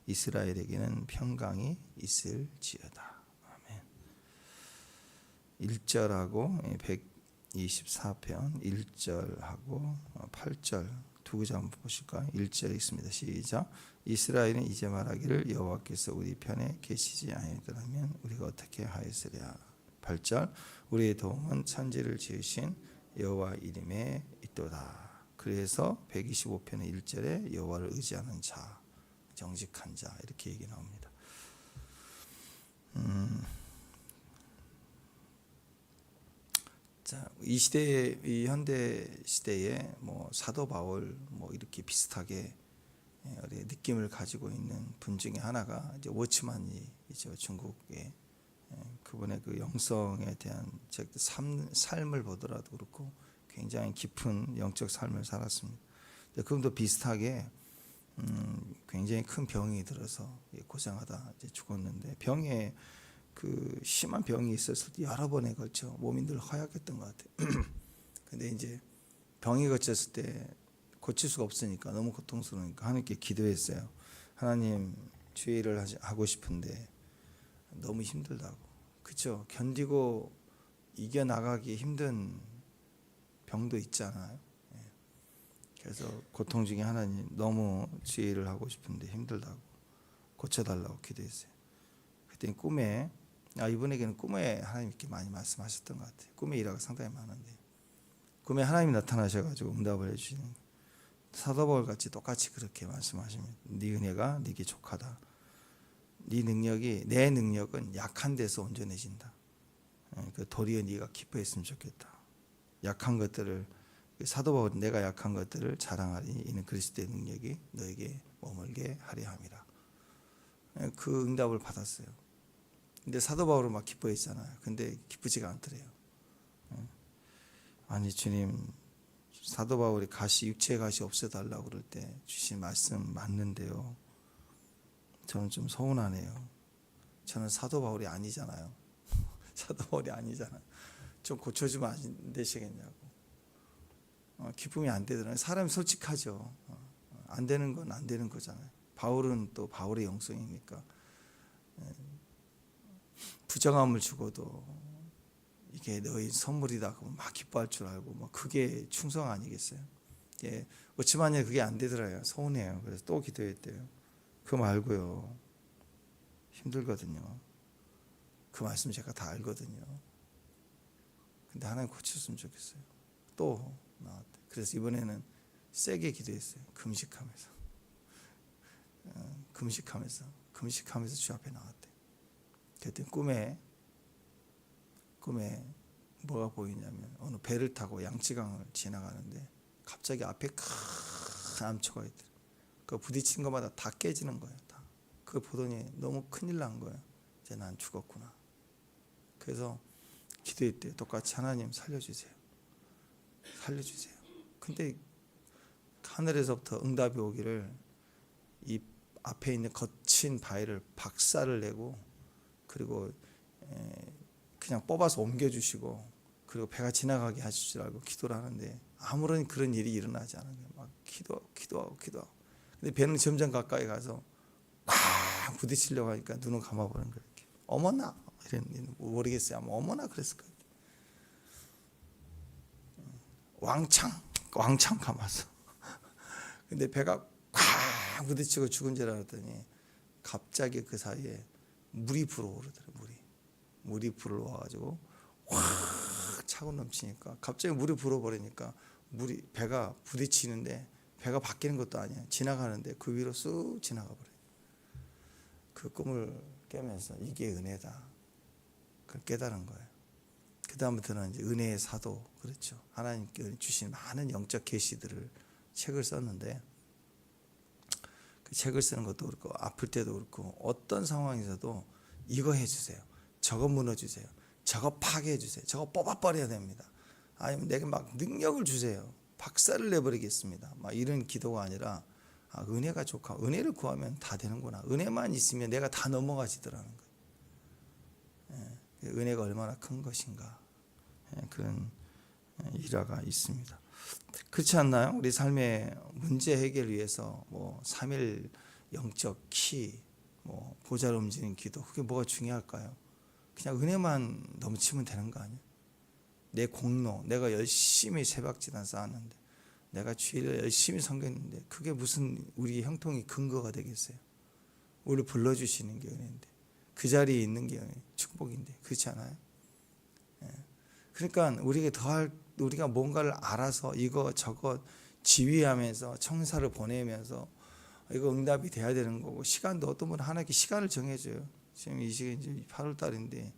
이스라엘에게는 평강이 있을지어다. 아멘. 1절하고 124편 1절하고 8절 두 구절 한번 보실까요? 1절에 있습니다. 시작. 이스라엘은 이제 말하기를 여호와께서 우리 편에 계시지 아니더라면 우리가 어떻게 하였으랴. 8절 우리의 도움은 천지를 지으신 여호와 이름에 있도다. 그래서 125편의 1절에 여호와를 의지하는 자, 정직한 자 이렇게 얘기 나옵니다. 자, 이 시대에, 이 현대 시대에 뭐 사도 바울 뭐 이렇게 비슷하게 느낌을 가지고 있는 분 중에 하나가 이제 워치만이죠. 중국의 그분의 그 영성에 대한 삶을 보더라도 그렇고 굉장히 깊은 영적 삶을 살았습니다. 그분도 비슷하게 굉장히 큰 병이 들어서 고생하다 이제 죽었는데, 병에 그 심한 병이 있었을 때 여러 번에 걸쳐 몸이 늘 허약했던 것 같아요. 근데 이제 병이 걸쳤을 때 고칠 수가 없으니까 너무 고통스러우니까 하나님께 기도했어요. 하나님, 주의 일을 하고 싶은데 너무 힘들다고. 그렇죠? 견디고 이겨나가기 힘든 병도 있잖아요. 그래서 고통 중에 하나님, 너무 주의 일을 하고 싶은데 힘들다고 고쳐달라고 기도했어요. 그때 꿈에, 이분에게는 꿈에 하나님께 많이 말씀하셨던 것 같아요. 꿈의 일화가 상당히 많은데, 꿈에 하나님이 나타나셔가지고 응답을 해주시는 거예요. 사도 바울 같이 똑같이 그렇게 말씀하시면, 네 은혜가 네게 족하다. 네 능력이, 내 능력은 약한 데서 온전해진다. 그 도리어 네가 기뻐했으면 좋겠다. 약한 것들을, 사도 바울은 내가 약한 것들을 자랑하리 이는 그리스도의 능력이 너에게 머물게 하려 함이라. 그 응답을 받았어요. 근데 사도 바울은 막 기뻐했잖아요. 근데 기쁘지가 않더래요. 아니 주님, 사도 바울이 육체의 가시 없애달라고 그럴 때 주신 말씀 맞는데요, 저는 좀 서운하네요. 저는 사도 바울이 아니잖아요. 사도 바울이 아니잖아요. 좀 고쳐주면 안 되시겠냐고. 기쁨이 안 되더라고요. 사람이 솔직하죠. 안 되는 건 안 되는 거잖아요. 바울은 또 바울의 영성이니까 부정함을 주고도 이게 너희 선물이다 그러면 막 기뻐할 줄 알고, 뭐 그게 충성 아니겠어요? 예, 어찌만에 그게 안 되더라고요. 서운해요. 그래서 또 기도했대요. 그거 말고요, 힘들거든요. 그 말씀 제가 다 알거든요. 근데 하나님 고쳤으면 좋겠어요. 또 나왔대. 그래서 이번에는 세게 기도했어요. 금식하면서 주 앞에 나왔대. 그때 꿈에 뭐가 보이냐면, 어느 배를 타고 양치강을 지나가는데 갑자기 앞에 큰 암초가 있더래. 그 부딪힌 것마다 다 깨지는 거예요. 다. 그걸 보더니 너무 큰일 난 거예요. 이제 난 죽었구나. 그래서 기도했대요. 똑같이 하나님 살려주세요. 근데 하늘에서부터 응답이 오기를, 이 앞에 있는 거친 바위를 박살을 내고, 그리고 그냥 뽑아서 옮겨주시고, 그리고 배가 지나가게 하실 줄 알고 기도를 하는데 아무런 그런 일이 일어나지 않은 거예요. 막 기도하고. 근데 배는 점점 가까이 가서 막 부딪히려고 하니까 눈을 감아보는 거예요. 이렇게. 어머나, 이랬는지 모르겠어요. 아마 어머나 그랬을 거예요. 왕창 감았어. 근데 배가 꽉 부딪히고 죽은 줄 알았더니 갑자기 그 사이에 물이 불어오르더라고요. 물이 불어와가지고 확 차고 넘치니까, 갑자기 물이 불어버리니까 배가 부딪히는데 배가 바뀌는 것도 아니야. 지나가는데 그 위로 쑥 지나가 버려요. 그 꿈을 깨면서 이게 은혜다, 그걸 깨달은 거예요. 그 다음부터는 이제 은혜의 사도, 그렇죠. 하나님께 주신 많은 영적 계시들을 책을 썼는데, 그 책을 쓰는 것도 그렇고 아플 때도 그렇고 어떤 상황에서도 이거 해주세요, 저거 무너주세요, 저거 파괴해주세요, 저거 뽑아버려야 됩니다, 아니면 내게 막 능력을 주세요, 박살을 내버리겠습니다, 막 이런 기도가 아니라, 은혜가 좋고 은혜를 구하면 다 되는구나, 은혜만 있으면 내가 다 넘어가지더라는 거예요. 은혜가 얼마나 큰 것인가, 그런 일화가 있습니다. 그렇지 않나요? 우리 삶의 문제 해결을 위해서 뭐 3일 영적 키, 뭐 보좌를 움직이는 기도, 그게 뭐가 중요할까요? 그냥 은혜만 넘치면 되는 거 아니에요? 내 공로, 내가 열심히 새벽지단 쌓았는데, 내가 주일을 열심히 섬겼는데, 그게 무슨 우리 형통이 근거가 되겠어요? 우리를 불러주시는 게 은혜인데, 그 자리에 있는 게 축복인데, 그렇지 않아요? 그러니까 우리가 뭔가를 알아서 이거 저거 지휘하면서 청사를 보내면서 이거 응답이 돼야 되는 거고, 시간도 어떤 분은 하나님께 시간을 정해줘요. 지금 이 시간 이제 8월 달인데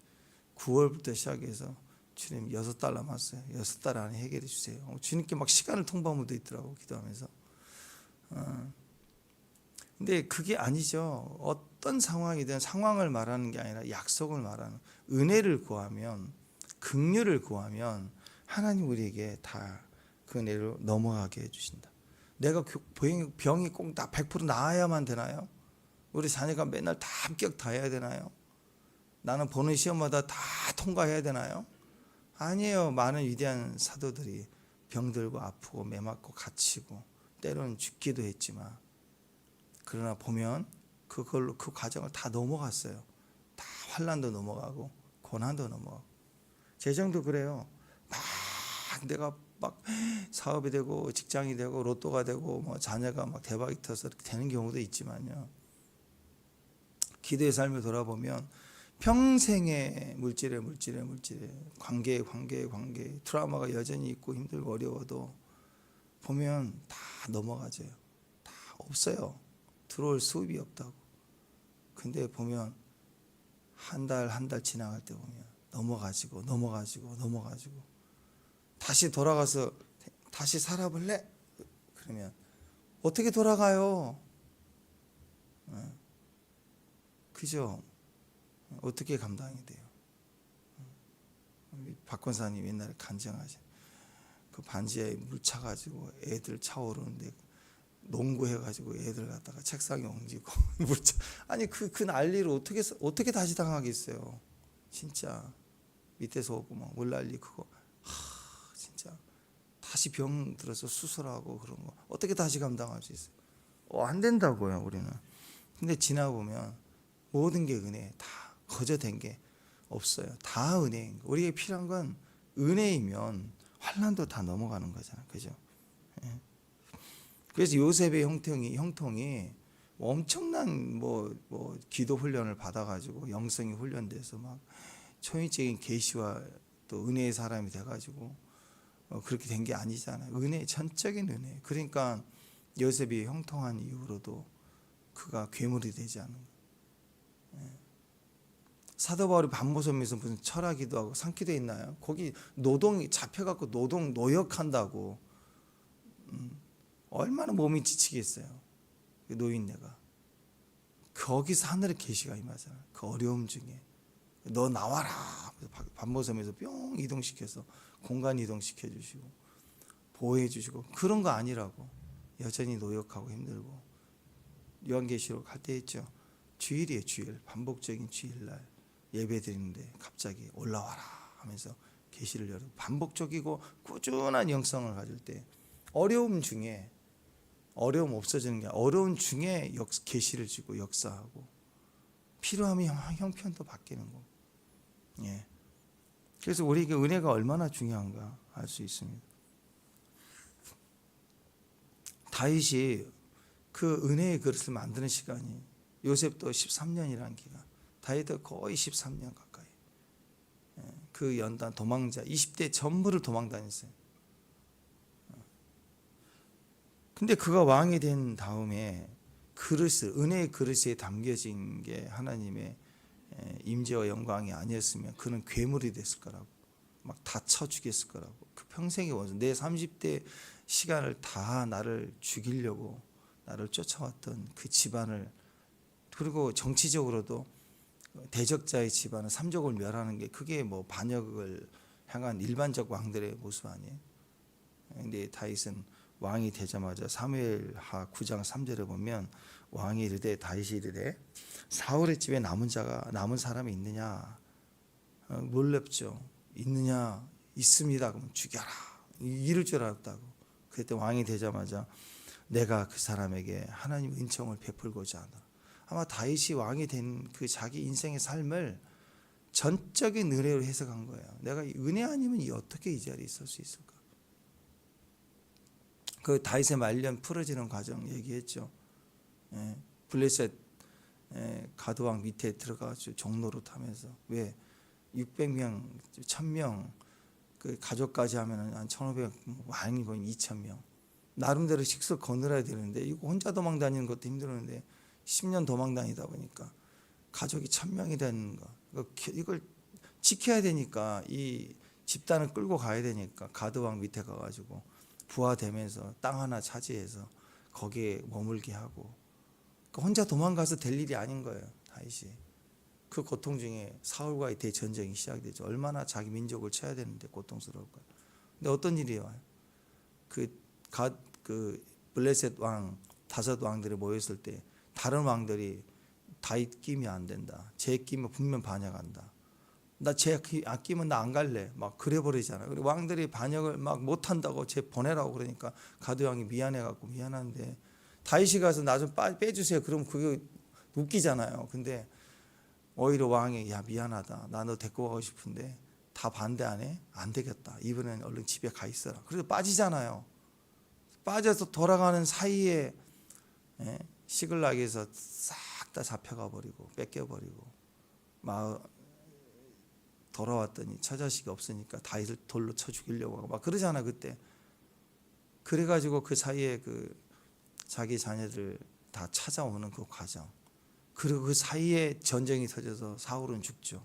9월부터 시작해서 주님 6달 남았어요. 6달 안에 해결해 주세요. 주님께 막 시간을 통보한 분도 있더라고, 기도하면서. 근데 그게 아니죠. 어떤 상황이든 상황을 말하는 게 아니라 약속을 말하는, 은혜를 구하면, 긍휼을 구하면 하나님 우리에게 다 그 은혜로 넘어가게 해주신다. 내가 병이 꼭 다 100% 나아야만 되나요? 우리 자녀가 맨날 다 합격 다 해야 되나요? 나는 보는 시험마다 다 통과해야 되나요? 아니에요. 많은 위대한 사도들이 병들고 아프고 매맞고 갇히고 때로는 죽기도 했지만, 그러나 보면 그걸로 그 과정을 다 넘어갔어요. 다 환난도 넘어가고 고난도 넘어가고. 재정도 그래요. 막 내가 막 사업이 되고 직장이 되고 로또가 되고 뭐 자녀가 막 대박이 터서 이렇게 되는 경우도 있지만요, 기도의 삶을 돌아보면 평생의 물질에 관계에 트라우마가 여전히 있고 힘들고 어려워도 보면 다 넘어가져요. 다 없어요. 들어올 수입이 없다고. 근데 보면 한 달 지나갈 때 보면 넘어가지고 다시 돌아가서 다시 살아볼래? 그러면 어떻게 돌아가요? 그죠? 어떻게 감당이 돼요? 박 권사님 옛날에 간증하신 그 반지하에 물 차가지고 애들 차오르는데 농구해가지고 애들 갖다가 책상에 옮기고 물차, 아니 그 난리를 어떻게 다시 당하겠어요? 진짜 밑에서 오고 막 물난리 그거, 진짜 다시 병 들어서 수술하고 그런 거 어떻게 다시 감당할 수 있어요? 안 된다고요, 우리는. 근데 지나보면 모든 게 은혜, 다 거저된 게 없어요. 다 은혜인 거. 우리에게 필요한 건 은혜이면 환난도 다 넘어가는 거잖아요, 그죠? 예. 그래서 요셉의 형통이 엄청난 뭐 기도 훈련을 받아가지고 영성이 훈련돼서 막 초인적인 계시와 또 은혜의 사람이 돼가지고 그렇게 된 게 아니잖아요. 은혜, 전적인 은혜. 그러니까 요셉이 형통한 이후로도 그가 괴물이 되지 않은 거예요. 사도 바울이 반모섬에서 무슨 철학기도 하고 상기도 있나요? 거기 노동이 잡혀갖고 노역한다고. 얼마나 몸이 지치겠어요, 노인네가. 거기서 하늘의 계시가 임하잖아요. 그 어려움 중에 너 나와라. 반모섬에서 뿅 이동시켜서 공간 이동시켜 주시고 보호해 주시고, 그런 거 아니라고. 여전히 노역하고 힘들고. 요한계시록 할 때 있죠. 주일이에요, 주일. 반복적인 주일날 예배 드리는데 갑자기 올라와라 하면서 계시를 열고, 반복적이고 꾸준한 영성을 가질 때 어려움 중에, 어려움 없어지는 게 아니라 어려운 중에 계시를 주고 역사하고, 필요하면 형편도 바뀌는 거. 예. 그래서 우리에게 은혜가 얼마나 중요한가 알 수 있습니다. 다윗이 그 은혜의 그릇을 만드는 시간이, 요셉도 13년이라는 기간, 다윗도 거의 13년 가까이. 그 연단 도망자 20대 전부를 도망 다녔어요. 근데 그가 왕이 된 다음에 은혜의 그릇에 담겨진 게 하나님의 임재와 영광이 아니었으면 그는 괴물이 됐을 거라고, 막 다쳐 죽였을 거라고. 그 평생의 원수, 내 30대 시간을 다 나를 죽이려고 나를 쫓아왔던 그 집안을, 그리고 정치적으로도 대적자의 집안은 삼족을 멸하는 게, 그게 뭐 반역을 향한 일반적 왕들의 모습 아니에요? 근데 다윗은 왕이 되자마자 사무엘하 9장 3절에 보면 왕이 이르되, 다윗이 이르되 사울의 집에 남은 사람이 있느냐? 놀랍죠. 있느냐? 있습니다. 그러면 죽여라. 이럴 줄 알았다고. 그때 왕이 되자마자 내가 그 사람에게 하나님 은총을 베풀고자 하노라. 아마 다윗이 왕이 된 그 자기 인생의 삶을 전적인 은혜로 해석한 거예요. 내가 은혜 아니면 어떻게 이 자리에 있을 수 있을까? 그 다윗의 말년 풀어지는 과정 얘기했죠. 블레셋 가드왕 밑에 들어가서 종로로 타면서 왜 600명, 1000명 그 가족까지 하면은 한 1500 아니고 2000명 나름대로 식수 거느려야 되는데 이거 혼자 도망 다니는 것도 힘들었는데 10년 도망 다니다 보니까 가족이 1000명이 되는 거 이걸 지켜야 되니까 이 집단을 끌고 가야 되니까 가드왕 밑에 가가지고 부하되면서 땅 하나 차지해서 거기에 머물게 하고 혼자 도망가서 될 일이 아닌 거예요. 다윗이 그 고통 중에 사울과의 대전쟁이 시작되죠. 얼마나 자기 민족을 쳐야 되는데 고통스러울까요? 근데 어떤 일이 와요? 그 블레셋 왕 5 왕들이 모였을 때 다른 왕들이 다윗 끼면 안 된다. 쟤 끼면 분명 반역한다. 나 쟤 끼면 나 안 갈래. 막 그래 버리잖아요. 그리고 왕들이 반역을 막 못한다고 쟤 보내라고 그러니까 가드 왕이 미안해갖고 미안한데 다윗이 가서 나 좀 빼주세요. 그럼 그게 웃기잖아요. 근데 오히려 왕이 야 미안하다. 나 너 데리고 가고 싶은데 다 반대 안 해? 안 되겠다. 이번엔 얼른 집에 가 있어라. 그래서 빠지잖아요. 빠져서 돌아가는 사이에 시글락에서 싹 다 잡혀가 버리고 뺏겨 버리고 막 돌아왔더니 처자식이 없으니까 다윗을 돌로 쳐 죽이려고 하고 막 그러잖아 그때. 그래가지고 그 사이에 그 자기 자녀들 다 찾아오는 그 과정. 그리고 그 사이에 전쟁이 터져서 사울은 죽죠.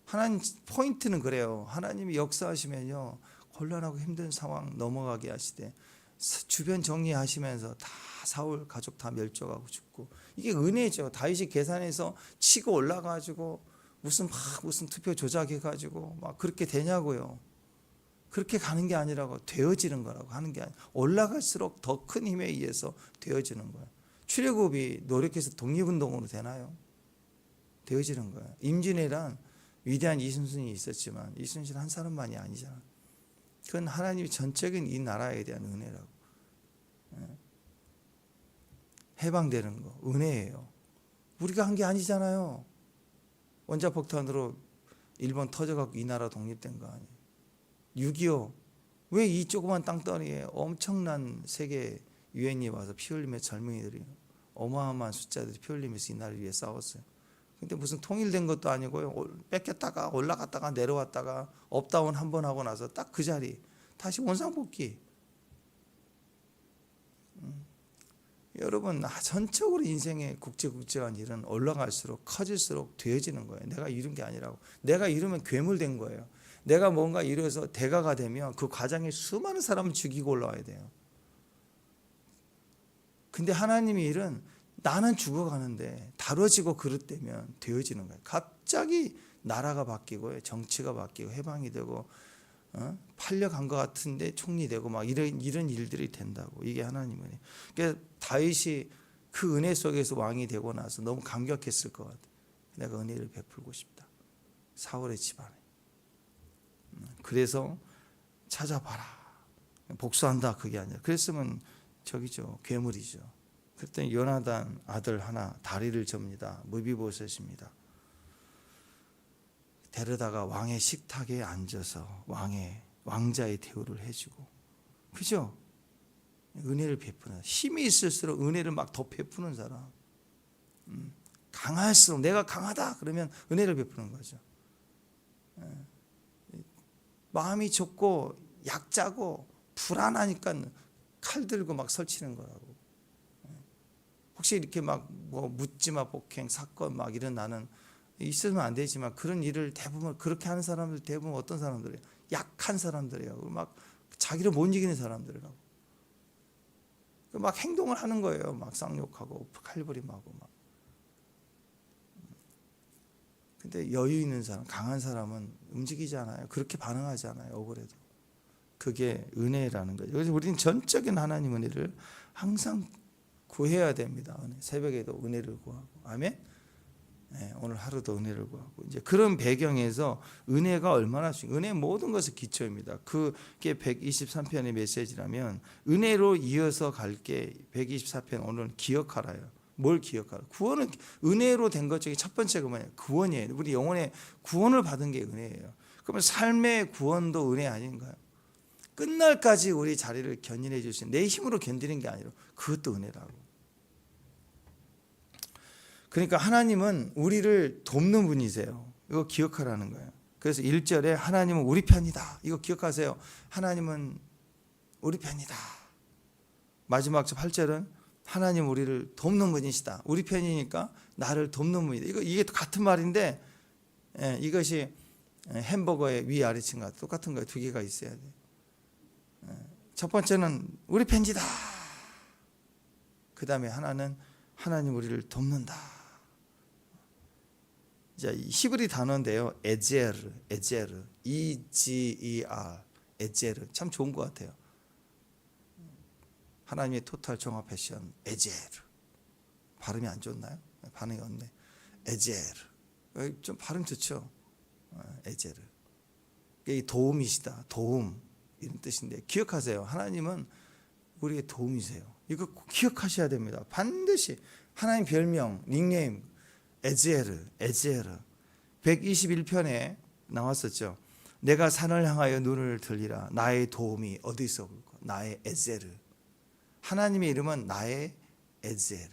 하나님 포인트는 그래요. 하나님이 역사하시면요 곤란하고 힘든 상황 넘어가게 하시되 주변 정리하시면서 다 사울 가족 다 멸종하고 죽고 이게 은혜죠. 다윗이 계산해서 치고 올라가지고 무슨 투표 조작해가지고 막 그렇게 되냐고요. 그렇게 가는 게 아니라고 되어지는 거라고 하는 게 아니라 올라갈수록 더 큰 힘에 의해서 되어지는 거예요. 출애굽이 노력해서 독립운동으로 되나요? 되어지는 거예요. 임진왜란 위대한 이순신이 있었지만 이순신 한 사람만이 아니잖아. 그건 하나님이 전적인 이 나라에 대한 은혜라고. 해방되는 거 은혜예요. 우리가 한 게 아니잖아요. 원자폭탄으로 일본 터져갖고 이 나라 독립된 거 아니에요. 6.25 왜 이 조그만 땅덩이에 엄청난 세계 유엔이 와서 피 흘리며 젊은이들이 어마어마한 숫자들이 피 흘리면서 이 나라를 위해 싸웠어요. 근데 무슨 통일된 것도 아니고요. 뺏겼다가 올라갔다가 내려왔다가 업다운 한 번 하고 나서 딱 그 자리 다시 원상복귀. 여러분 전적으로 인생의 국제한 일은 올라갈수록 커질수록 되어지는 거예요. 내가 이룬 게 아니라고. 내가 이루면 괴물된 거예요. 내가 뭔가 이루어서 대가가 되면 그 과정에 수많은 사람을 죽이고 올라와야 돼요. 근데 하나님의 일은 나는 죽어가는데 다뤄지고 그릇되면 되어지는 거예요. 갑자기 나라가 바뀌고 정치가 바뀌고 해방이 되고 팔려간 것 같은데 총리되고 막 이런 일들이 된다고. 이게 하나님의 은혜. 그러니까 다윗이 그 은혜 속에서 왕이 되고 나서 너무 감격했을 것 같아요. 내가 은혜를 베풀고 싶다. 사울의 집안에. 그래서 찾아봐라. 복수한다 그게 아니라. 그랬으면 저기죠 괴물이죠. 그랬더니 요나단 아들 하나 다리를 접니다. 무비보셋입니다. 데려다가 왕의 식탁에 앉아서 왕자의 대우를 해주고, 그죠? 은혜를 베푸는 힘이 있을수록 은혜를 막 더 베푸는 사람. 강할수록 내가 강하다 그러면 은혜를 베푸는 거죠. 마음이 좁고 약자고 불안하니까 칼 들고 막 설치는 거라고. 혹시 이렇게 막 뭐 묻지마 폭행 사건 막 일어나는 있으면 안 되지만 그런 일을 대부분 그렇게 하는 사람들 대부분 어떤 사람들이에요? 약한 사람들이에요. 막 자기를 못 이기는 사람들이라고. 막 행동을 하는 거예요. 막 쌍욕하고 칼부림하고 막. 근데 여유 있는 사람, 강한 사람은 움직이잖아요. 그렇게 반응하잖아요. 억울해도. 그게 은혜라는 거죠. 그래서 우리는 전적인 하나님 은혜를 항상 구해야 됩니다. 새벽에도 은혜를 구하고. 아멘. 오늘 하루도 은혜를 구하고 이제 그런 배경에서 은혜가 얼마나 은혜 모든 것의 기초입니다. 그게 123편의 메시지라면 은혜로 이어서 갈게 124편 오늘 기억하라요. 뭘 기억하라? 구원은 은혜로 된 것 중에 첫 번째가 뭐냐? 구원이에요. 우리 영혼의 구원을 받은 게 은혜예요. 그러면 삶의 구원도 은혜 아닌가요? 끝날까지 우리 자리를 견인해 주신 내 힘으로 견디는 게 아니라 그것도 은혜라고. 그러니까 하나님은 우리를 돕는 분이세요. 이거 기억하라는 거예요. 그래서 1절에 하나님은 우리 편이다. 이거 기억하세요. 하나님은 우리 편이다. 마지막 8절은 하나님 우리를 돕는 분이시다. 우리 편이니까 나를 돕는 분이다. 이게 같은 말인데 이것이 햄버거의 위아래층과 똑같은 거예요. 두 개가 있어야 돼. 첫 번째는 우리 편이다. 그 다음에 하나는 하나님 우리를 돕는다. 자, 히브리 단어인데요. 에제르, E-G-E-R, 에제르. 참 좋은 것 같아요. 하나님의 토탈 종합 패션, 에제르. 발음이 안 좋나요? 반응이 없네. 에제르. 좀 발음 좋죠? 에제르. 이게 도움이시다. 도움. 이런 뜻인데 기억하세요. 하나님은 우리의 도움이세요. 이거 꼭 기억하셔야 됩니다. 반드시 하나님 별명, 닉네임 에제르. 121편에 나왔었죠. 내가 산을 향하여 눈을 들리라. 나의 도움이 어디서 올까? 나의 에제르. 하나님의 이름은 나의 에제르.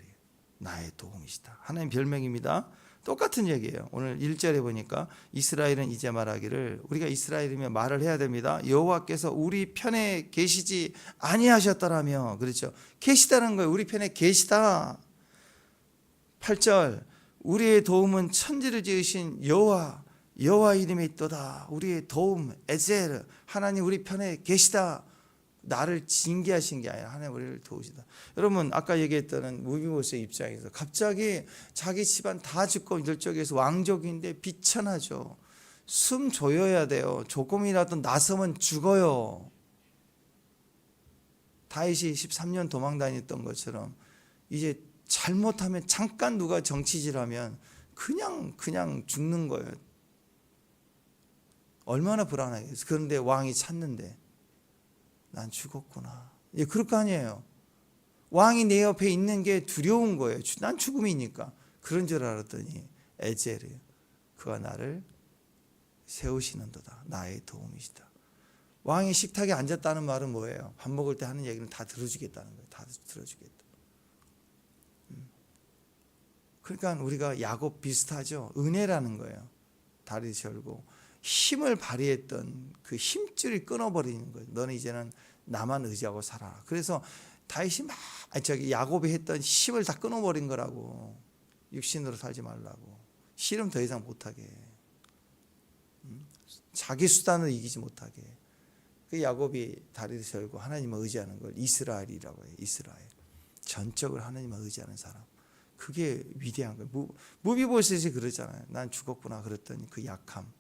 나의 도움이시다. 하나님 별명입니다. 똑같은 얘기예요. 오늘 1절에 보니까 이스라엘은 이제 말하기를 우리가 이스라엘이면 말을 해야 됩니다. 여호와께서 우리 편에 계시지 아니하셨더라며. 그렇죠. 계시다는 거예요. 우리 편에 계시다. 8절 우리의 도움은 천지를 지으신 여호와 이름에 있도다. 우리의 도움 에제르. 하나님 우리 편에 계시다. 나를 징계하신 게 아니라 하나님 우리를 도우시다. 여러분 아까 얘기했던 무비보스의 입장에서 갑자기 자기 집안 다 죽고 이쪽에서 왕족인데 비천하죠. 숨 조여야 돼요. 조금이라도 나서면 죽어요. 다윗이 13년 도망 다녔던 것처럼 이제 잘못하면 잠깐 누가 정치질하면 그냥 죽는 거예요. 얼마나 불안하겠어요. 그런데 왕이 찾는데 난 죽었구나. 예, 그럴 거 아니에요. 왕이 내 옆에 있는 게 두려운 거예요. 난 죽음이니까. 그런 줄 알았더니 에제르 그가 나를 세우시는도다. 나의 도움이시다. 왕이 식탁에 앉았다는 말은 뭐예요? 밥 먹을 때 하는 얘기는 다 들어주겠다는 거예요. 다 들어주겠다. 그러니까 우리가 야곱 비슷하죠. 은혜라는 거예요. 다리 절고 힘을 발휘했던 그 힘줄이 끊어버리는 거예요. 너는 이제는 나만 의지하고 살아라. 그래서 다윗이 야곱이 했던 힘을 다 끊어버린 거라고. 육신으로 살지 말라고. 씨름 더 이상 못하게. 자기 수단으로 이기지 못하게. 그 야곱이 다리를 절고 하나님을 의지하는 걸 이스라엘이라고 해요. 이스라엘. 전적으로 하나님을 의지하는 사람. 그게 위대한 거예요. 무비보셋이 그러잖아요. 난 죽었구나 그랬더니 그 약함.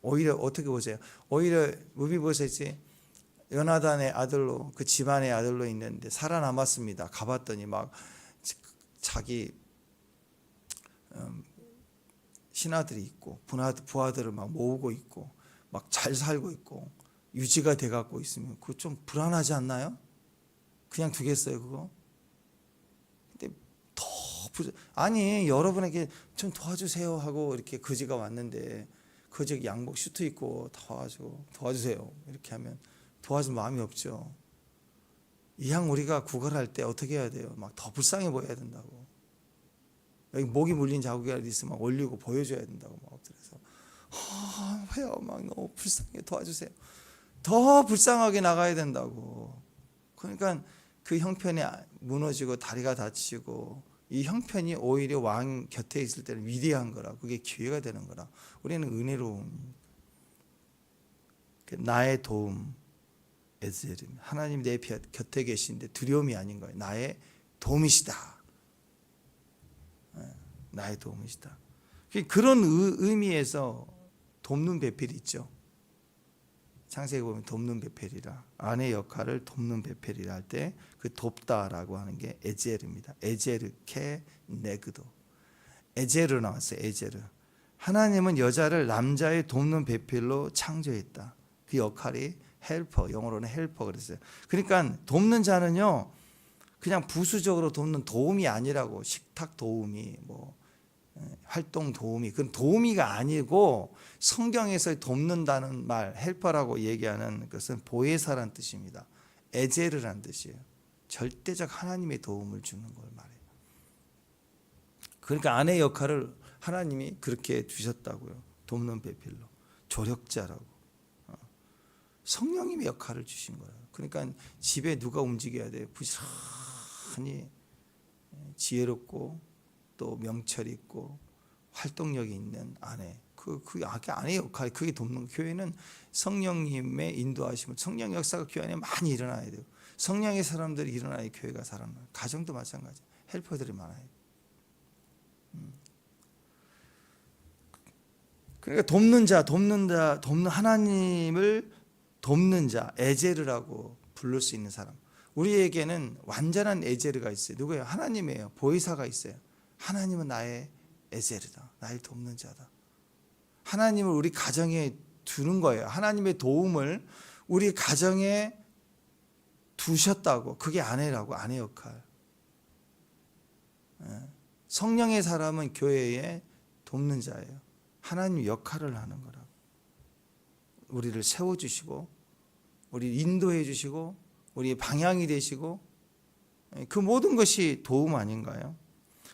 오히려 어떻게 보세요? 오히려 무비보셋이 요나단의 아들로 그 집안의 아들로 있는데 살아남았습니다. 가봤더니 막 자기 신하들이 있고 부하들을 막 모으고 있고 막 잘 살고 있고 유지가 돼 갖고 있으면 그거 좀 불안하지 않나요? 그냥 두겠어요 그거? 근데 아니 여러분에게 좀 도와주세요 하고 이렇게 거지가 왔는데 거지 양복 슈트 입고 도와주세요 이렇게 하면 도와줄 마음이 없죠. 이왕 우리가 구걸할 때 어떻게 해야 돼요? 막 더 불쌍해 보여야 된다고. 여기 목이 물린 자국이라도 있으면 막 올리고 보여줘야 된다고 막 엎드려서 왜요? 막 너무 불쌍해 도와주세요. 더 불쌍하게 나가야 된다고. 그러니까 그 형편이 무너지고 다리가 다치고 이 형편이 오히려 왕 곁에 있을 때는 위대한 거라. 그게 기회가 되는 거라. 우리는 은혜로움. 나의 도움. 하나님 내 곁에 계신데 두려움이 아닌 거예요. 나의 도움이시다. 나의 도움이시다. 그런 의미에서 돕는 배필이 있죠. 창세기 보면 돕는 배필이라 아내 역할을 돕는 배필이라 할 때 그 돕다라고 하는 게 에제르입니다. 에제르케 네그도. 에제르 나왔어요. 에제르. 하나님은 여자를 남자의 돕는 배필로 창조했다. 그 역할이 헬퍼, 영어로는 헬퍼 그랬어요. 그러니까 돕는 자는요, 그냥 부수적으로 돕는 도움이 아니라고. 식탁 도우미, 뭐 활동 도우미, 그건 도우미가 아니고 성경에서 돕는다는 말, 헬퍼라고 얘기하는 것은 보혜사란 뜻입니다. 에제르란 뜻이에요. 절대적 하나님의 도움을 주는 걸 말해요. 그러니까 아내의 역할을 하나님이 그렇게 주셨다고요. 돕는 배필로. 조력자라고. 성령님의 역할을 주신 거예요. 그러니까 집에 누가 움직여야 돼요? 부지런히 지혜롭고 또 명철 있고 활동력이 있는 아내. 그 아내의 역할, 그게 돕는. 교회는 성령님의 인도하심을, 성령 역사가 교회 안에 많이 일어나야 돼요. 성령의 사람들이 일어나야 교회가 살아나요. 가정도 마찬가지. 헬퍼들이 많아요. 그러니까 돕는 하나님을 돕는 자, 에제르라고 부를 수 있는 사람. 우리에게는 완전한 에제르가 있어요. 누구예요? 하나님이에요. 보혜사가 있어요. 하나님은 나의 에제르다. 나를 돕는 자다. 하나님을 우리 가정에 두는 거예요. 하나님의 도움을 우리 가정에 두셨다고. 그게 아내라고. 아내 역할. 성령의 사람은 교회에 돕는 자예요. 하나님 역할을 하는 거라고. 우리를 세워주시고 우리 인도해 주시고 우리의 방향이 되시고, 그 모든 것이 도움 아닌가요?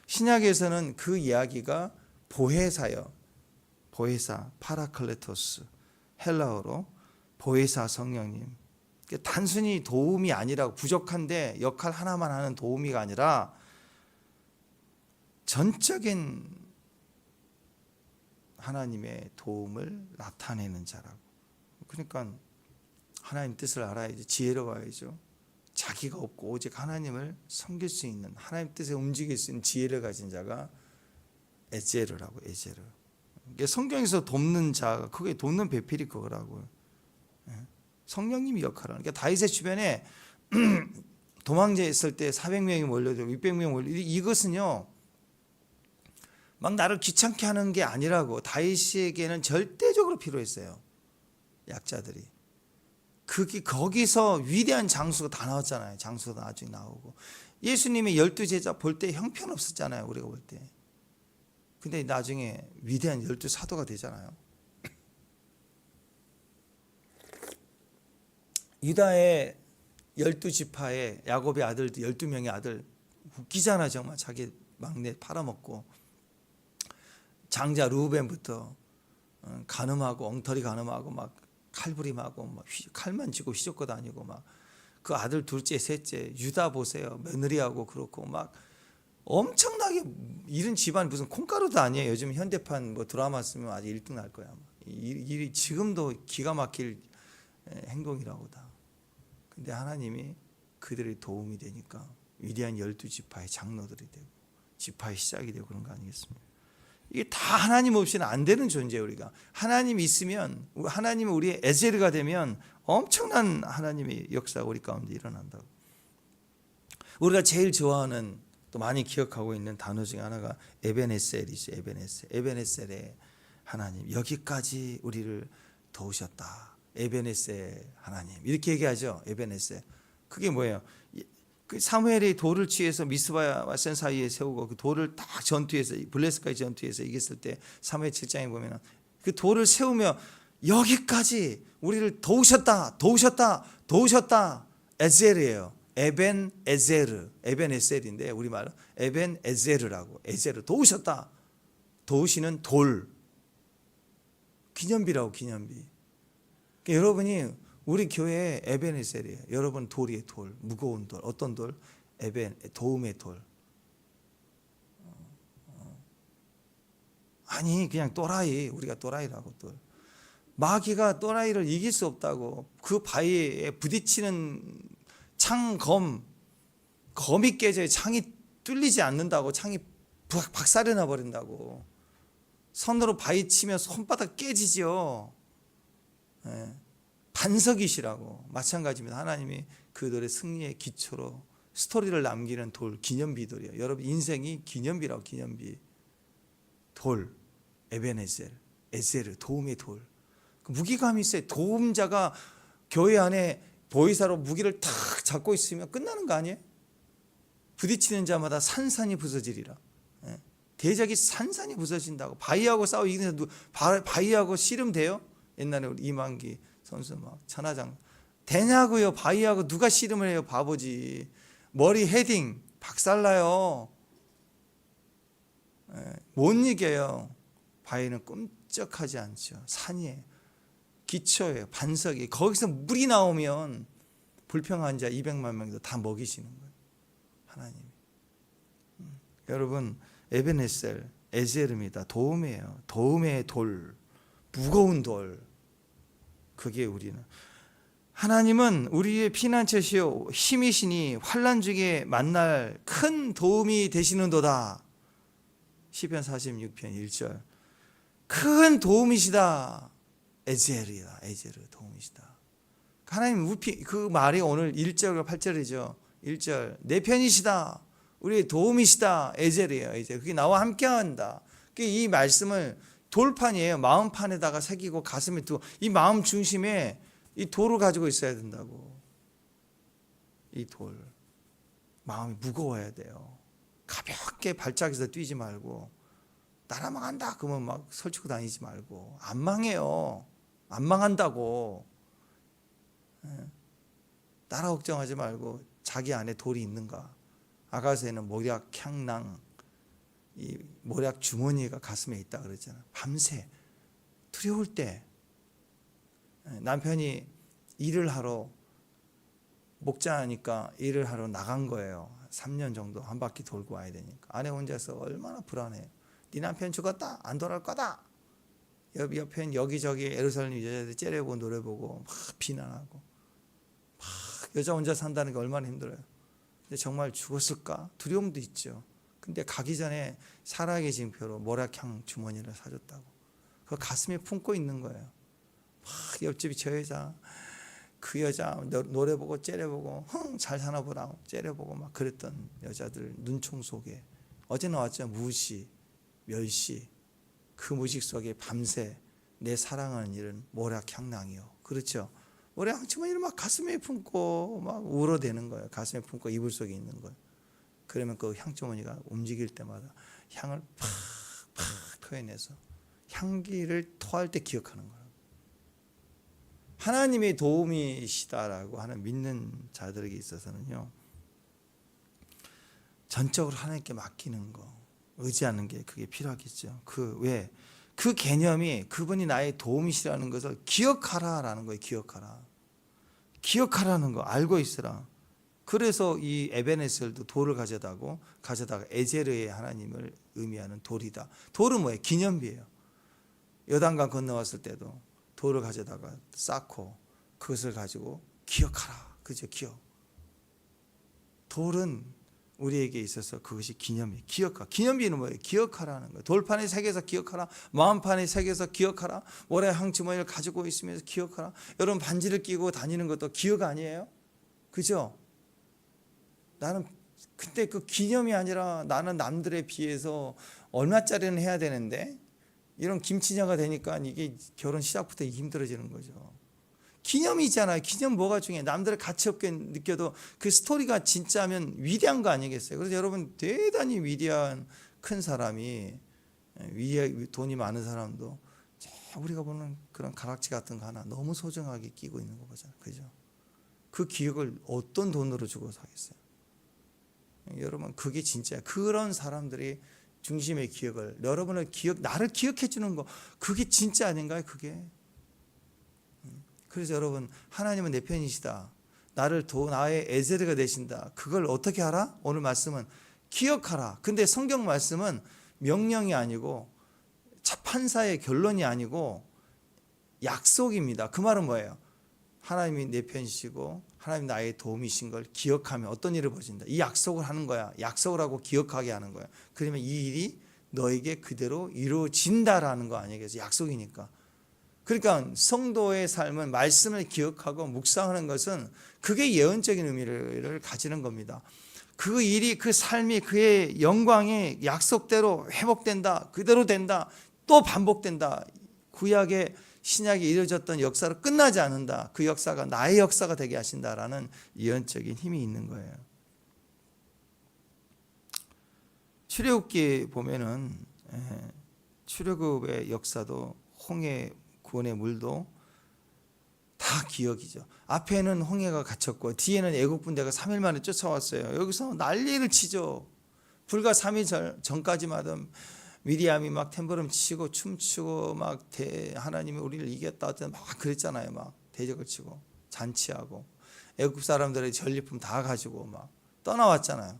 신약에서는 그 이야기가 보혜사요. 보혜사, 파라클레토스, 헬라어로 보혜사 성령님. 단순히 도움이 아니라고, 부족한데 역할 하나만 하는 도우미가 아니라 전적인 하나님의 도움을 나타내는 자라고. 그러니까 하나님 뜻을 알아야죠. 지혜로워야죠. 자기가 없고 오직 하나님을 섬길 수 있는, 하나님 뜻에 움직일 수 있는 지혜를 가진 자가 에제르라고. 에제르. 성경에서 돕는 자가, 그게 돕는 배필이 그거라고요. 성령님이 역할을 하는. 그러니까 다윗의 주변에 도망자 있을 때 400명이 몰려들고 600명이 몰려. 이것은요, 막 나를 귀찮게 하는 게 아니라고. 다윗에게는 절대적으로 필요했어요. 약자들이. 거기서 위대한 장수가 다 나왔잖아요. 장수가 나중에 나오고. 예수님의 12제자 볼 때 형편없었잖아요. 우리가 볼 때. 근데 나중에 위대한 12사도가 되잖아요. 유다의 12지파의 야곱의 아들도 12명의 아들, 웃기잖아 정말. 자기 막내 팔아먹고 장자 루벤부터 간음하고 엉터리 간음하고 막 칼부림하고 막 칼만 쥐고 휘젓고 다니고 막 그 아들 둘째 셋째 유다 보세요. 며느리하고 그렇고 막 엄청나게 이런 집안, 무슨 콩가루도 아니에요. 요즘 현대판 뭐 드라마 쓰면 아주 1등 날 거야. 이 지금도 기가 막힐 행동이라고 다. 근데 하나님이 그들의 도움이 되니까 위대한 12지파의 장로들이 되고 지파의 시작이 되고 그런 거 아니겠습니까? 이게 다 하나님 없이는 안 되는 존재예요. 우리가 하나님이 있으면, 하나님이 우리의 에제르가 되면 엄청난 하나님의 역사가 우리 가운데 일어난다고. 우리가 제일 좋아하는, 또 많이 기억하고 있는 단어 중에 하나가 에벤에셀이죠. 에벤에셀의 하나님, 여기까지 우리를 도우셨다. 에벤에셀 하나님, 이렇게 얘기하죠. 에벤에셀. 그게 뭐예요? 그 사무엘이 돌을 취해서 미스바와 센 사이에 세우고 그 돌을 딱 전투에서, 블레스까지 전투에서 이겼을 때 사무엘 7장에 보면 그 돌을 세우며 여기까지 우리를 도우셨다. 에젤이에요. 에벤에셀인데 우리말로 에벤에셀이라고. 에젤을 도우셨다. 도우시는 돌, 기념비라고. 기념비. 그러니까 여러분이 우리 교회에 에벤에셀이에요. 여러분 돌이에요. 돌, 무거운 돌. 어떤 돌? 도움의 돌. 아니 그냥 또라이. 우리가 또라이라고. 돌. 마귀가 또라이를 이길 수 없다고. 그 바위에 부딪히는 검이 깨져요. 창이 뚫리지 않는다고. 창이 박살이 나버린다고. 손으로 바위 치면 손바닥 깨지죠. 네. 반석이시라고. 마찬가지입니다. 하나님이 그들의 승리의 기초로 스토리를 남기는 돌, 기념비돌이에요. 여러분 인생이 기념비라고. 기념비. 돌, 에베네셀, 에제르, 도움의 돌. 그 무기감이 있어요. 도움자가 교회 안에 보이사로 무기를 탁 잡고 있으면 끝나는 거 아니에요? 부딪히는 자마다 산산이 부서지리라. 대적이 산산이 부서진다고. 바위하고 싸워 이기는 바위하고 씨름 돼요? 옛날에 우리 이만기 선수 막 천하장 되냐고요. 바위하고 누가 씨름을 해요? 바보지. 머리 헤딩 박살나요. 못 이겨요. 바위는 끔찍하지 않죠. 산이에요. 기초예요. 반석이. 거기서 물이 나오면 불평한 자 200만 명도 다 먹이시는 거예요. 하나님이. 여러분 에베네셀, 에제르입니다. 도움이에요. 도움의 돌, 무거운 돌. 그게 우리는. 하나님은 우리의 피난처시요 힘이시니 환난 중에 만날 큰 도움이 되시는도다. 시편 46편 1절. 큰 도움이시다. 에제르야, 에제르 도움이시다. 하나님 그 말이 오늘 1절과 8절이죠. 1절 내 편이시다. 우리의 도움이시다. 에제르예요. 에제르. 그게 나와 함께한다. 이 말씀을 돌판이에요. 마음판에다가 새기고 가슴에 두고 이 마음 중심에 이 돌을 가지고 있어야 된다고. 이 돌. 마음이 무거워야 돼요. 가볍게 발작해서 뛰지 말고 나라 망한다 그러면 막 설치고 다니지 말고. 안 망해요. 안 망한다고. 나라 걱정하지 말고 자기 안에 돌이 있는가. 아가서에는 모략 향낭, 이 모략 주머니가 가슴에 있다 그랬잖아요. 밤새 두려울 때 남편이 일을 하러 목자니까 일을 하러 나간 거예요. 3년 정도 한 바퀴 돌고 와야 되니까. 아내 혼자서 얼마나 불안해요. 네 남편 죽었다. 안 돌아올 거다. 옆엔 여기저기 예루살렘 여자들 째려보고 노래보고 막 비난하고 막 여자 혼자 산다는 게 얼마나 힘들어요. 근데 정말 죽었을까? 두려움도 있죠. 근데 가기 전에 살아계신 징표로 모략향 주머니를 사줬다고. 그거 가슴에 품고 있는 거예요. 막 옆집이 저 여자, 그 여자 노래보고 째려보고 잘 사나 보다 째려보고 막 그랬던 여자들 눈총 속에 어제 나왔죠. 무시, 멸시. 그 무식 속에 밤새 내 사랑하는 일은 모략향낭이요. 그렇죠. 모략향 주머니를 막 가슴에 품고 막 울어대는 거예요. 가슴에 품고 이불 속에 있는 거예요. 그러면 그 향주머니가 움직일 때마다 향을 팍팍 토해내서 향기를 토할 때 기억하는 거예요. 하나님의 도움이시다라고 하는 믿는 자들에게 있어서는요, 전적으로 하나님께 맡기는 거, 의지하는 게 그게 필요하겠죠. 그 개념이 그분이 나의 도움이시라는 것을 기억하라라는 거예요. 기억하라는 거 알고 있으라. 그래서 이 에베네셀도 돌을 가져다가 에제르의 하나님을 의미하는 돌이다. 돌은 뭐예요? 기념비예요. 요단강 건너왔을 때도 돌을 가져다가 쌓고 그것을 가지고 기억하라. 그죠? 기억. 돌은 우리에게 있어서 그것이 기념이. 기념비는 뭐예요? 기억하라는 거예요. 돌판에 새겨서 기억하라. 마음판에 새겨서 기억하라. 모래향 주머니를 가지고 있으면서 기억하라. 여러분 반지를 끼고 다니는 것도 기억 아니에요? 그죠? 나는 그때 그 기념이 아니라 나는 남들에 비해서 얼마짜리는 해야 되는데 이런 김치녀가 되니까 이게 결혼 시작부터 힘들어지는 거죠. 기념이잖아요. 기념 뭐가 중요해? 남들을 가치 없게 느껴도 그 스토리가 진짜면 위대한 거 아니겠어요? 그래서 여러분 대단히 위대한 큰 사람이 돈이 많은 사람도 우리가 보는 그런 가락지 같은 거 하나 너무 소중하게 끼고 있는 거 보잖아요. 그죠? 그 기억을 어떤 돈으로 주고 사겠어요? 여러분 그게 진짜예요. 그런 사람들이 중심의 기억을 나를 기억해 주는 거 그게 진짜 아닌가요? 그게. 그래서 여러분 하나님은 내 편이시다. 나의 에제르가 되신다. 그걸 어떻게 하라? 오늘 말씀은 기억하라. 근데 성경 말씀은 명령이 아니고 판사의 결론이 아니고 약속입니다. 그 말은 뭐예요? 하나님이 내 편이시고 하나님 나의 도움이신 걸 기억하면 어떤 일을 벌어진다. 이 약속을 하는 거야. 약속을 하고 기억하게 하는 거야. 그러면 이 일이 너에게 그대로 이루어진다라는 거 아니겠어요? 약속이니까. 그러니까 성도의 삶은 말씀을 기억하고 묵상하는 것은 그게 예언적인 의미를 가지는 겁니다. 그 일이, 그 삶이, 그의 영광이 약속대로 회복된다, 그대로 된다, 또 반복된다. 구약의 신약에 이루어졌던 역사로 끝나지 않는다. 그 역사가 나의 역사가 되게 하신다라는 예언적인 힘이 있는 거예요. 출애굽기 보면은 출애굽의 역사도 홍해 구원의 물도 다 기억이죠. 앞에는 홍해가 갇혔고 뒤에는 애국 군대가 3일 만에 쫓아왔어요. 여기서 난리를 치죠. 불과 3일 전까지만 해도 미리암이 막 템버름 치고 춤추고 막 하나님이 우리를 이겼다 막 그랬잖아요. 막 대적을 치고 잔치하고 애국 사람들의 전리품 다 가지고 막 떠나왔잖아요.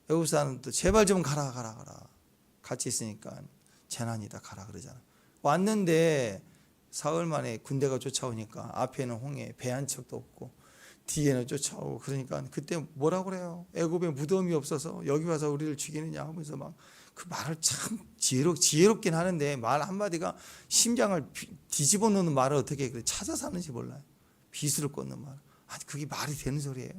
애국 사람도 제발 좀 가라 같이 있으니까 재난이다 가라 그러잖아요. 왔는데 사흘 만에 군대가 쫓아오니까 앞에는 홍해, 배 한 척도 없고 뒤에는 쫓아오고 그러니까 그때 뭐라고 그래요? 애굽에 무덤이 없어서 여기 와서 우리를 죽이느냐 하면서 막 그 말을 참 지혜롭긴 하는데 말 한마디가 심장을 뒤집어 놓는 말을 어떻게 그래 찾아서 하는지 몰라요. 비수를 꽂는 말. 아니 그게 말이 되는 소리예요?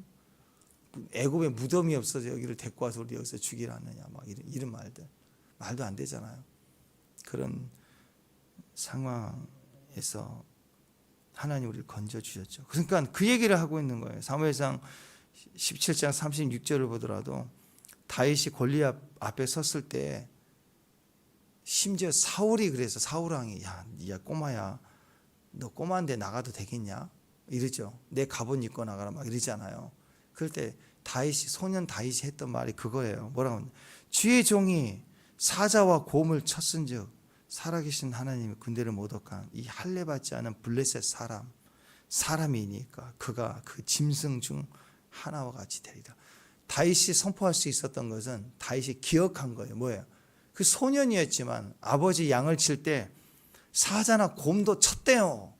애굽에 무덤이 없어서 여기를 데리고 와서 우리 여기서 죽이려 하느냐 막 이런 말들. 말도 안 되잖아요. 그런 상황에서 하나님 우리를 건져주셨죠. 그러니까 그 얘기를 하고 있는 거예요. 사무엘상 17장 36절을 보더라도 다윗이 골리앗 앞에 섰을 때 심지어 사울이 그래서 사울 왕이 야 꼬마야 너 꼬마인데 나가도 되겠냐 이러죠. 내 갑옷 입고 나가라 막 이러잖아요. 그럴 때 소년 다윗이 했던 말이 그거예요. 뭐라고 하냐. 주의 종이 사자와 곰을 쳤은즉 살아계신 하나님의 군대를 못 얻간 이 할례받지 않은 블레셋 사람이니까 그가 그 짐승 중 하나와 같이 되리라. 다윗이 선포할 수 있었던 것은 다윗이 기억한 거예요. 뭐예요? 그 소년이었지만 아버지 양을 칠 때 사자나 곰도 쳤대요.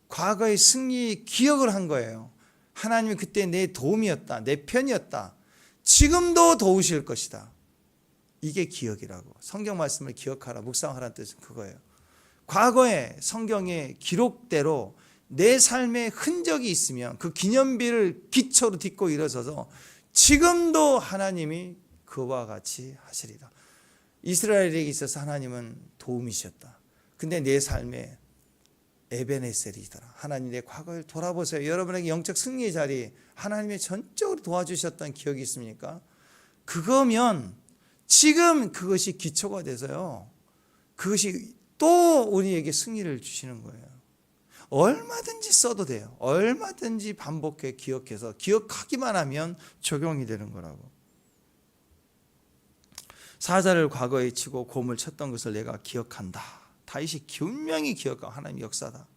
과거의 승리 기억을 한 거예요. 하나님이 그때 내 도움이었다, 내 편이었다, 지금도 도우실 것이다. 이게 기억이라고. 성경 말씀을 기억하라, 묵상하라는 뜻은 그거예요. 과거의 성경의 기록대로 내 삶에 흔적이 있으면 그 기념비를 기초로 딛고 일어서서 지금도 하나님이 그와 같이 하시리라. 이스라엘에게 있어서 하나님은 도움이셨다. 근데 내 삶에 에베네셀이더라. 하나님 내 과거를 돌아보세요. 여러분에게 영적 승리의 자리 하나님이 전적으로 도와주셨던 기억이 있습니까? 그거면 지금 그것이 기초가 돼서요. 그것이 또 우리에게 승리를 주시는 거예요. 얼마든지 써도 돼요. 얼마든지 반복해 기억해서 기억하기만 하면 적용이 되는 거라고. 사자를 과거에 치고 곰을 쳤던 것을 내가 기억한다. 다윗이 분명히 기억하고 하나님 역사다.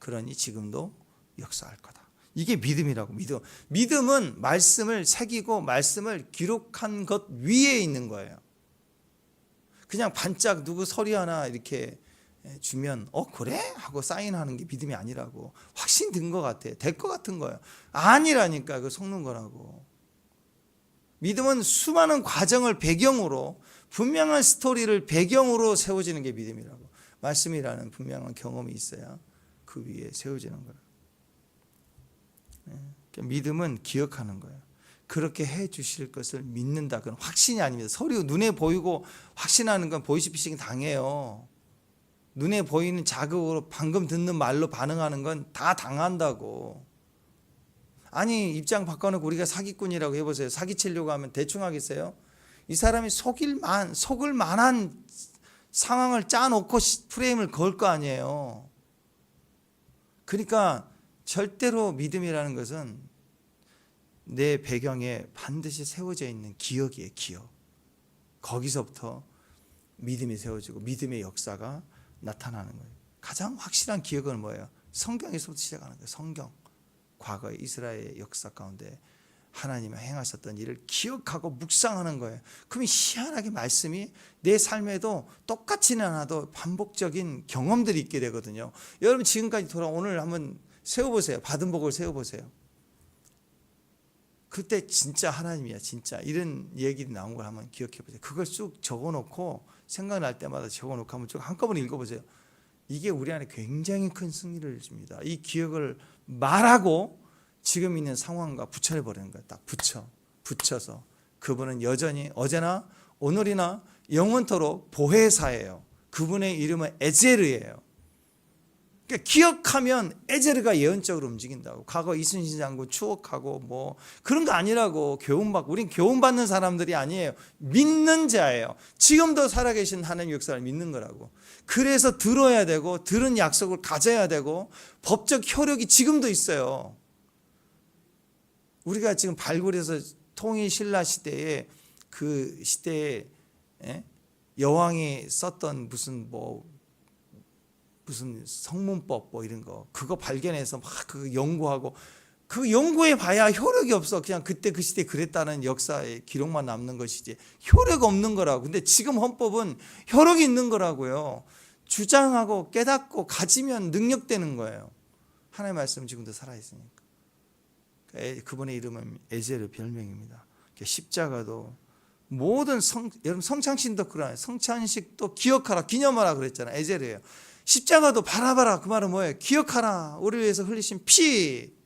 그러니 지금도 역사할 거다. 이게 믿음이라고. 믿음은 말씀을 새기고 말씀을 기록한 것 위에 있는 거예요. 그냥 반짝 누구 서리 하나 이렇게 주면 그래? 하고 사인하는 게 믿음이 아니라고. 확신 든 것 같아. 될 것 같은 거예요. 아니라니까. 그거 속는 거라고. 믿음은 수많은 과정을 배경으로 분명한 스토리를 배경으로 세워지는 게 믿음이라고. 말씀이라는 분명한 경험이 있어야 그 위에 세워지는 거예요. 믿음은 기억하는 거예요. 그렇게 해 주실 것을 믿는다. 그건 확신이 아닙니다. 서로 눈에 보이고 확신하는 건 보이스피싱 당해요. 눈에 보이는 자극으로 방금 듣는 말로 반응하는 건 다 당한다고. 아니 입장 바꿔놓고 우리가 사기꾼이라고 해보세요. 사기치려고 하면 대충 하겠어요? 이 사람이 속을 만한 상황을 짜놓고 프레임을 걸 거 아니에요. 그러니까 절대로 믿음이라는 것은 내 배경에 반드시 세워져 있는 기억이에요. 기억. 거기서부터 믿음이 세워지고 믿음의 역사가 나타나는 거예요. 가장 확실한 기억은 뭐예요? 성경에서부터 시작하는 거예요. 성경. 과거의 이스라엘의 역사 가운데 하나님이 행하셨던 일을 기억하고 묵상하는 거예요. 그러면 희한하게 말씀이 내 삶에도 똑같지는 않아도 반복적인 경험들이 있게 되거든요. 여러분 지금까지 오늘 한번 세워보세요. 받은 복을 세워보세요. 그때 진짜 하나님이야 진짜 이런 얘기들이 나온 걸 한번 기억해보세요. 그걸 쭉 적어놓고 생각날 때마다 적어놓고 한번 쭉 한꺼번에 읽어보세요. 이게 우리 안에 굉장히 큰 승리를 줍니다. 이 기억을 말하고 지금 있는 상황과 붙여버리는 거예요. 딱 붙여. 붙여서 그분은 여전히 어제나 오늘이나 영원토록 보혜사예요. 그분의 이름은 에제르예요. 그러니까 기억하면 에제르가 예언적으로 움직인다고. 과거 이순신 장군 추억하고 뭐 그런 거 아니라고. 교훈받고. 우린 교훈받는 사람들이 아니에요. 믿는 자예요. 지금도 살아계신 하나님 역사를 믿는 거라고. 그래서 들어야 되고 들은 약속을 가져야 되고 법적 효력이 지금도 있어요. 우리가 지금 발굴해서 통일 신라 시대에 그 시대에 여왕이 썼던 무슨 성문법 뭐 이런 거 그거 발견해서 막 그 연구하고 그 연구해 봐야 효력이 없어. 그냥 그때 그 시대에 그랬다는 역사의 기록만 남는 것이지 효력 없는 거라고. 근데 지금 헌법은 효력이 있는 거라고요. 주장하고 깨닫고 가지면 능력되는 거예요. 하나님의 말씀은 지금도 살아있으니까. 그분의 이름은 에제르 별명입니다. 십자가도 모든 여러분 성찬식도 그러나요? 성찬식도 기억하라 기념하라 그랬잖아요. 에제르예요. 십자가도 바라봐라. 그 말은 뭐예요? 기억하라. 우리를 위해서 흘리신 피.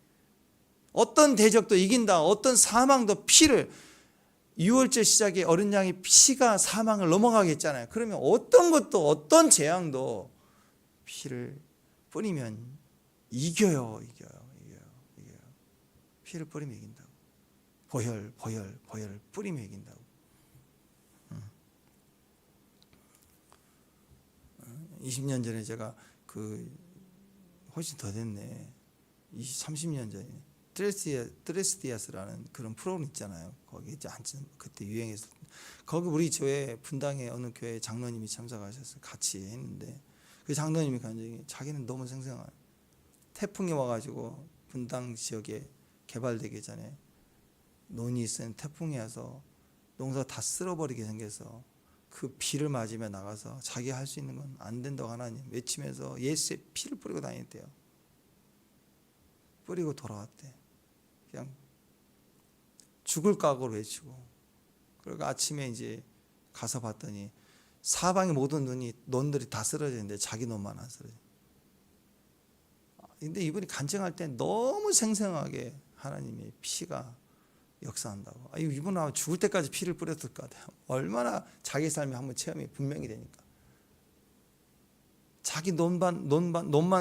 어떤 대적도 이긴다. 어떤 사망도 피를. 6월절 시작에 어린 양의 피가 사망을 넘어가게 했잖아요. 그러면 어떤 것도 어떤 재앙도 피를 뿌리면 이겨요. 피를 뿌리면 이긴다고. 보혈 뿌리면 이긴다고. 20년 전에 제가 훨씬 더 됐네. 30년 전에 트레스디아스라는 그런 프로그램 있잖아요. 거기 이제 그때 유행했을 때 거기 우리 교회 분당의 어느 교회 장로님이 참석하셔서 같이 했는데 그 장로님이 간증이 자기는 너무 생생한 태풍이 와가지고 분당 지역에 개발되기 전에 논이 있으면 태풍이 와서 농사 다 쓸어버리게 생겨서 그 비를 맞으며 나가서 자기 할 수 있는 건 안 된다고 하나님 외치면서 예수의 피를 뿌리고 다녔대요. 뿌리고 돌아왔대. 그냥 죽을 각오로 외치고. 그리고 아침에 이제 가서 봤더니 사방의 모든 논들이 다 쓰러졌는데 자기 논만 안 쓰러져. 근데 이분이 간증할 때 너무 생생하게 하나님의 피가 역사한다고. 이분 아마 죽을 때까지 피를 뿌렸을 것 같아요. 얼마나 자기 삶에 한번 체험이 분명히 되니까. 자기 논만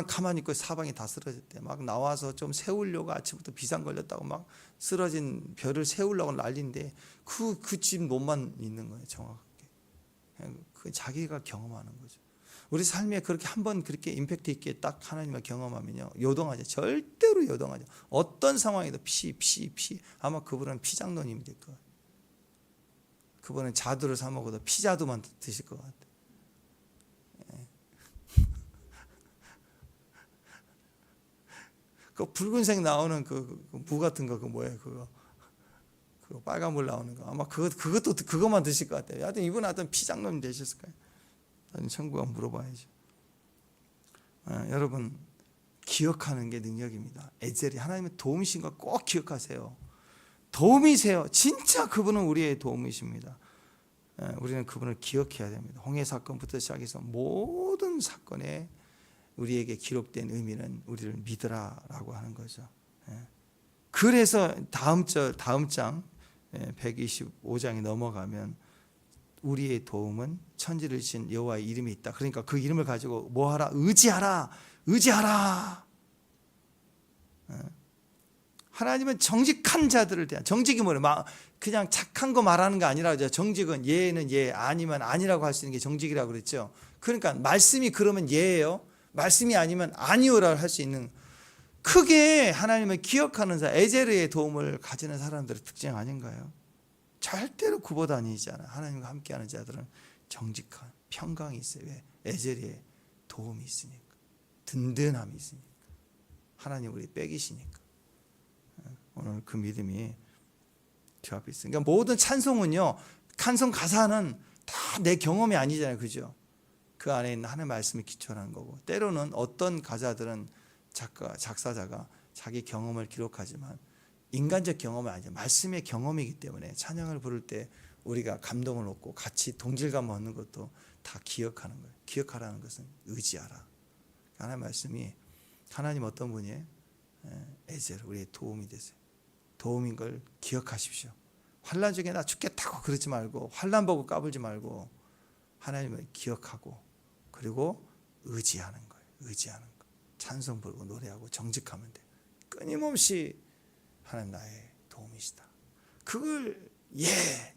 가만히 있고 사방이 다 쓰러졌대. 막 나와서 좀 세우려고 아침부터 비상 걸렸다고 막 쓰러진 벼를 세우려고 난리인데 그 집 논만 있는 거예요. 정확하게. 그 자기가 경험하는 거죠. 우리 삶에 그렇게 한번 그렇게 임팩트 있게 딱 하나님을 경험하면요 요동하죠. 절대로 요동하죠. 어떤 상황에도 피 아마 그분은 피장로님이 될 거예요. 그분은 자두를 사 먹어도 피자두만 드실 것 같아요. 그 붉은색 나오는 그 무 같은 거 뭐예요? 그거 빨간 물 나오는 거 아마 그것만 드실 것 같아요. 하여튼 이분 하여튼 피장로님 되셨을 거예요. 천국에 물어봐야죠. 여러분 기억하는 게 능력입니다. 에젤이 하나님의 도움이신 거 꼭 기억하세요. 도움이세요. 진짜 그분은 우리의 도움이십니다. 우리는 그분을 기억해야 됩니다. 홍해 사건부터 시작해서 모든 사건에 우리에게 기록된 의미는 우리를 믿으라라고 하는 거죠. 그래서 다음 장 125장에 넘어가면 우리의 도움은 천지를 지은 여호와의 이름이 있다. 그러니까 그 이름을 가지고 뭐하라? 의지하라. 하나님은 정직한 자들을 대한 정직이 뭐래? 그냥 착한 거 말하는 거 아니라 정직은 예는 예, 아니면 아니라고 할 수 있는 게 정직이라고 그랬죠. 그러니까 말씀이 그러면 예예요. 말씀이 아니면 아니오라 할 수 있는 크게 하나님을 기억하는 자, 에제르의 도움을 가지는 사람들의 특징 아닌가요? 절대로 구보 다니지 않아요. 하나님과 함께하는 자들은 정직한 평강이 있어요. 왜? 에제르의 도움이 있으니까. 든든함이 있으니까. 하나님 우리 빼기시니까. 오늘 그 믿음이 저 앞에 있어요. 그러니까 모든 찬송은요, 찬송 가사는 다 내 경험이 아니잖아요. 그죠? 그 안에 있는 하나님의 말씀이 기초로 하는 거고, 때로는 어떤 가사들은 작사자가 자기 경험을 기록하지만 인간적 경험은 아니죠. 말씀의 경험이기 때문에 찬양을 부를 때 우리가 감동을 얻고 같이 동질감을 얻는 것도 다 기억하는 거예요. 기억하라는 것은 의지하라. 하나님의 말씀이 하나님 어떤 분이에요? 에제르 우리의 도움이 되세요. 도움인 걸 기억하십시오. 환난 중에 나 죽겠다고 그러지 말고 환난 보고 까불지 말고 하나님을 기억하고 그리고 의지하는 거예요. 의지하는 거. 찬송 부르고 노래하고 정직하면 돼요. 끊임없이 하나님 나의 도움이시다. 그걸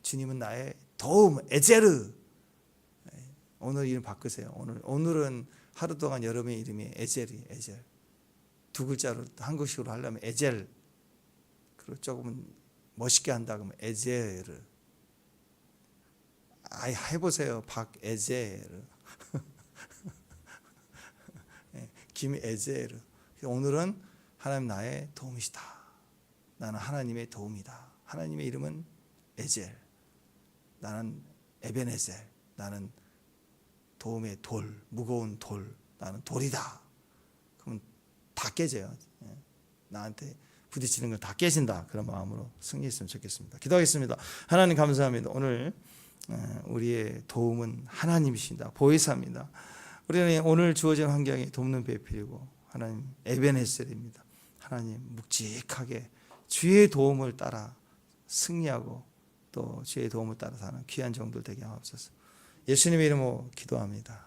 주님은 나의 도움 에제르. 오늘 이름 바꾸세요. 오늘은 하루 동안 여러분의 이름이 에젤이 에젤. 두 글자로 한국식으로 하려면 에젤. 그리고 조금 멋있게 한다 그러면 에제르. 해보세요. 박에제르. 김에제르. 오늘은 하나님 나의 도움이시다. 나는 하나님의 도움이다. 하나님의 이름은 에젤. 나는 에베네셀. 나는 도움의 돌, 무거운 돌. 나는 돌이다. 그러면 다 깨져요. 나한테 부딪히는 걸 다 깨진다. 그런 마음으로 승리했으면 좋겠습니다. 기도하겠습니다. 하나님 감사합니다. 오늘 우리의 도움은 하나님이십니다. 보혜사입니다. 우리는 오늘 주어진 환경에 돕는 배필이고 하나님 에베네셀입니다. 하나님 묵직하게 주의 도움을 따라 승리하고 또 주의 도움을 따라 사는 귀한 종들 되게 하옵소서. 예수님의 이름으로 기도합니다.